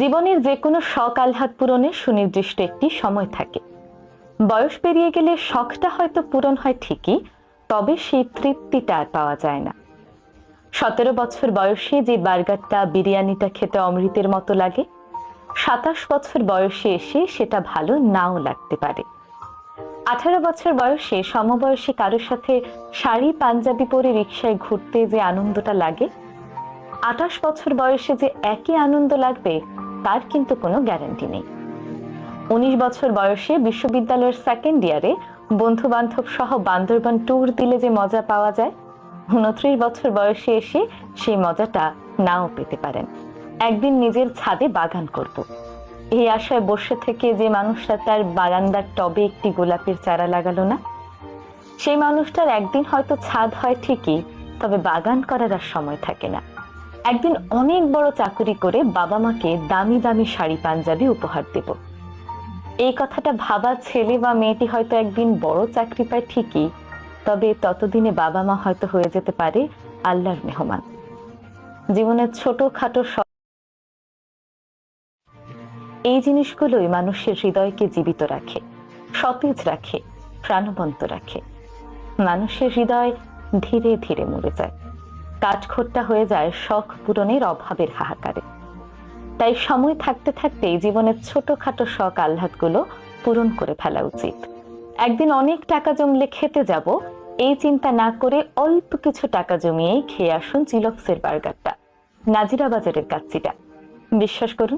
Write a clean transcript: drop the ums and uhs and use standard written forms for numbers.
জীবনের যে কোনো শখ আহ্লাদ পূরণে সুনির্দিষ্ট একটি সময় থাকে। বয়স পেরিয়ে গেলে শখটা হয়তো পূরণ হয় ঠিকই, তবে সেই তৃপ্তিটা আর পাওয়া যায় না। 17 বছর বয়সে যে বার্গারটা বিরিয়ানিটা খেতে অমৃতের মতো লাগে, 27 বছর বয়সে এসে সেটা ভালো নাও লাগতে পারে। 18 বছর বয়সে সমবয়সী কারোর সাথে শাড়ি পাঞ্জাবি পরে রিকশায় ঘুরতে যে আনন্দটা লাগে, 28 বছর বয়সে যে একই আনন্দ লাগবে তার কিন্তু কোনো গ্যারান্টি নেই। 19 বছর বয়সে বিশ্ববিদ্যালয়ের সেকেন্ড ইয়ারে বন্ধু বান্ধব সহ বান্দরবান ট্যুর দিলে যে মজা পাওয়া যায়, 29 বছর বয়সে এসে সেই মজাটা নাও পেতে পারেন। একদিন নিজের ছাদে বাগান করব, এই আশায় বসে থেকে যে মানুষটা তার বারান্দার টবে একটি গোলাপের চারা লাগালো না, সেই মানুষটার একদিন হয়তো ছাদ হয় ঠিকই, তবে বাগান করার আর সময় থাকে না। একদিন অনেক বড় চাকুরি করে বাবা মাকে দামি দামি শাড়ি পাঞ্জাবি উপহার দেব, এই কথাটা ভাবা ছেলে বা মেয়েটি হয়তো একদিন বড় চাকরি পায় ঠিকই, তবে ততদিনে বাবা মা হয়তো হয়ে যেতে পারে আল্লাহর মেহমান। জীবনের ছোটখাটো এই জিনিসগুলোই মানুষের হৃদয়কে জীবিত রাখে, সতেজ রাখে, প্রাণবন্ত রাখে। মানুষের হৃদয় ধীরে ধীরে মরে যায়, কাঠখোট্টা হয়ে যায় শখ পূরণের অভাবের হাহাকারে। তাই সময় থাকতে থাকতে জীবনের ছোটখাটো শখ আহ্লাদগুলো পূরণ করে ফেলা উচিত। একদিন অনেক টাকা জমলে খেতে যাব, এই চিন্তা না করে অল্প কিছু টাকা জমিয়েই খেয়ে আসুন চিলক্সের বার্গারটা, নাজিরা বাজারের কাচ্চিটা। বিশ্বাস করুন,